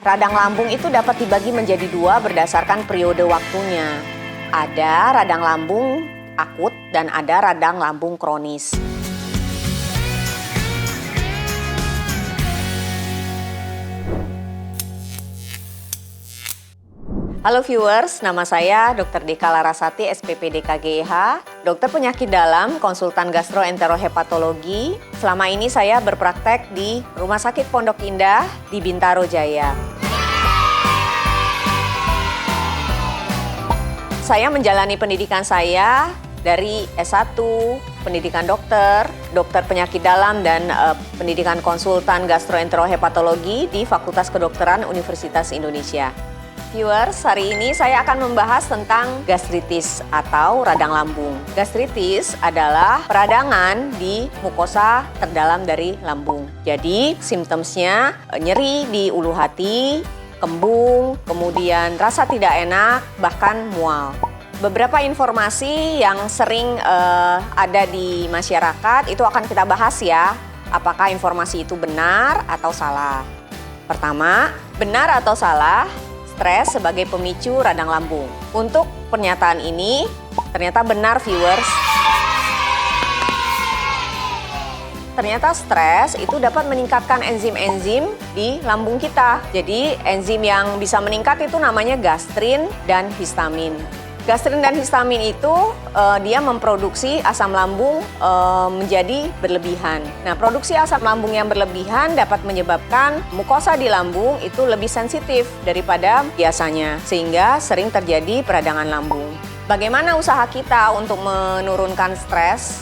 Radang lambung itu dapat dibagi menjadi dua berdasarkan periode waktunya. Ada radang lambung akut dan ada radang lambung kronis. Halo viewers, nama saya Dr. Deka Larasati, SPP DKGH, dokter penyakit dalam, konsultan gastroenterohepatologi. Selama ini saya berpraktek di Rumah Sakit Pondok Indah di Bintaro Jaya. Saya menjalani pendidikan saya dari S1, pendidikan dokter penyakit dalam dan pendidikan konsultan gastroenterohepatologi di Fakultas Kedokteran Universitas Indonesia. Viewers, hari ini saya akan membahas tentang gastritis atau radang lambung. Gastritis adalah peradangan di mukosa terdalam dari lambung. Jadi, simptomnya nyeri di ulu hati, kembung, kemudian rasa tidak enak, bahkan mual. Beberapa informasi yang sering ada di masyarakat itu akan kita bahas ya. Apakah informasi itu benar atau salah? Pertama, benar atau salah? Stres sebagai pemicu radang lambung. Untuk pernyataan ini ternyata benar viewers. Ternyata stres itu dapat meningkatkan enzim-enzim di lambung kita. Jadi enzim yang bisa meningkat itu namanya gastrin dan histamin. Gastrin dan histamin itu dia memproduksi asam lambung menjadi berlebihan. Nah, produksi asam lambung yang berlebihan dapat menyebabkan mukosa di lambung itu lebih sensitif daripada biasanya, sehingga sering terjadi peradangan lambung. Bagaimana usaha kita untuk menurunkan stres?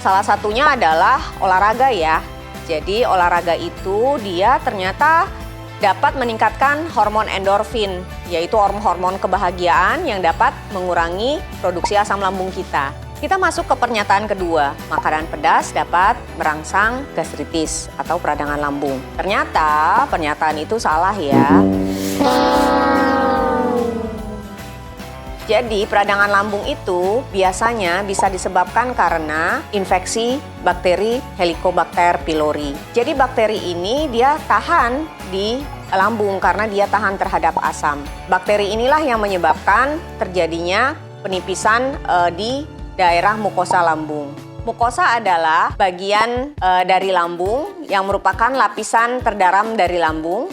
Salah satunya adalah olahraga ya. Jadi olahraga itu dia ternyata dapat meningkatkan hormon endorfin, yaitu hormon kebahagiaan yang dapat mengurangi produksi asam lambung kita. Kita masuk ke pernyataan kedua, makanan pedas dapat merangsang gastritis atau peradangan lambung. Ternyata pernyataan itu salah ya. Jadi peradangan lambung itu biasanya bisa disebabkan karena infeksi bakteri Helicobacter pylori. Jadi bakteri ini dia tahan di lambung karena dia tahan terhadap asam. Bakteri inilah yang menyebabkan terjadinya penipisan di daerah mukosa lambung. Mukosa adalah bagian dari lambung yang merupakan lapisan terdalam dari lambung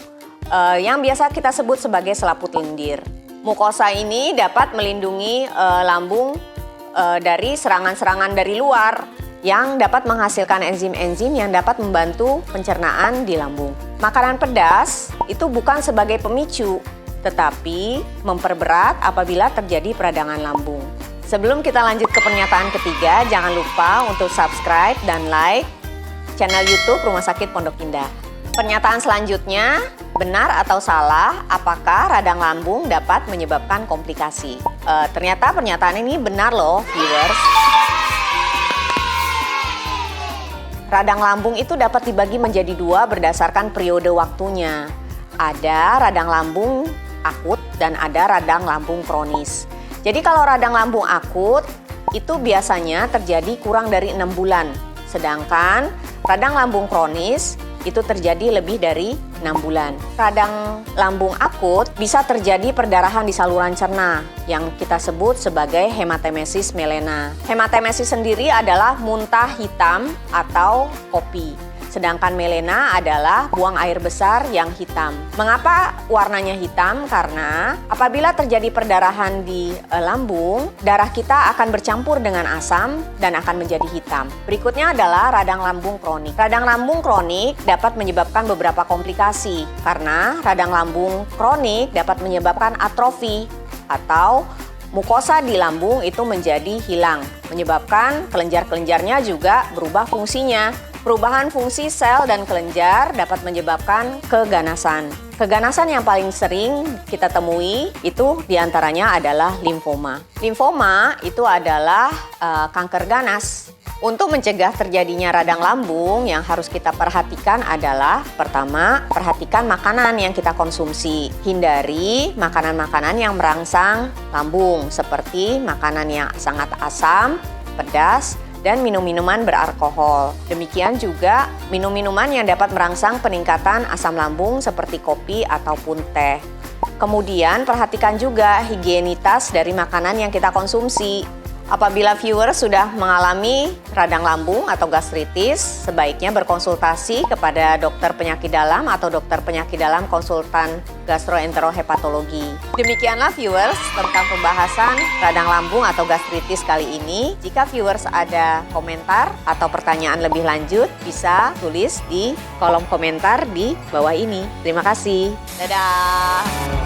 yang biasa kita sebut sebagai selaput lendir. Mukosa ini dapat melindungi lambung dari serangan-serangan dari luar yang dapat menghasilkan enzim-enzim yang dapat membantu pencernaan di lambung. Makanan pedas itu bukan sebagai pemicu, tetapi memperberat apabila terjadi peradangan lambung. Sebelum kita lanjut ke pernyataan ketiga, jangan lupa untuk subscribe dan like channel YouTube Rumah Sakit Pondok Indah. Pernyataan selanjutnya, benar atau salah, apakah radang lambung dapat menyebabkan komplikasi? Ternyata pernyataan ini benar loh, viewers. Radang lambung itu dapat dibagi menjadi dua berdasarkan periode waktunya. Ada radang lambung akut dan ada radang lambung kronis. Jadi kalau radang lambung akut itu biasanya terjadi kurang dari 6 bulan. Sedangkan radang lambung kronis itu terjadi lebih dari 6 bulan. Radang lambung akut bisa terjadi perdarahan di saluran cerna yang kita sebut sebagai hematemesis melena. Hematemesis sendiri adalah muntah hitam atau kopi. Sedangkan melena adalah buang air besar yang hitam. Mengapa warnanya hitam? Karena apabila terjadi perdarahan di lambung, darah kita akan bercampur dengan asam dan akan menjadi hitam. Berikutnya adalah radang lambung kronik. Radang lambung kronik dapat menyebabkan beberapa komplikasi karena radang lambung kronik dapat menyebabkan atrofi atau mukosa di lambung itu menjadi hilang, menyebabkan kelenjar-kelenjarnya juga berubah fungsinya. Perubahan fungsi sel dan kelenjar dapat menyebabkan keganasan. Keganasan yang paling sering kita temui itu diantaranya adalah limfoma. Limfoma itu adalah kanker ganas. Untuk mencegah terjadinya radang lambung yang harus kita perhatikan adalah pertama, perhatikan makanan yang kita konsumsi. Hindari makanan-makanan yang merangsang lambung seperti makanan yang sangat asam, pedas, dan minum-minuman beralkohol. Demikian juga minum-minuman yang dapat merangsang peningkatan asam lambung seperti kopi ataupun teh. Kemudian perhatikan juga higienitas dari makanan yang kita konsumsi. Apabila viewers sudah mengalami radang lambung atau gastritis, sebaiknya berkonsultasi kepada dokter penyakit dalam atau dokter penyakit dalam konsultan gastroenterohepatologi. Demikianlah viewers tentang pembahasan radang lambung atau gastritis kali ini. Jika viewers ada komentar atau pertanyaan lebih lanjut, bisa tulis di kolom komentar di bawah ini. Terima kasih. Dadah.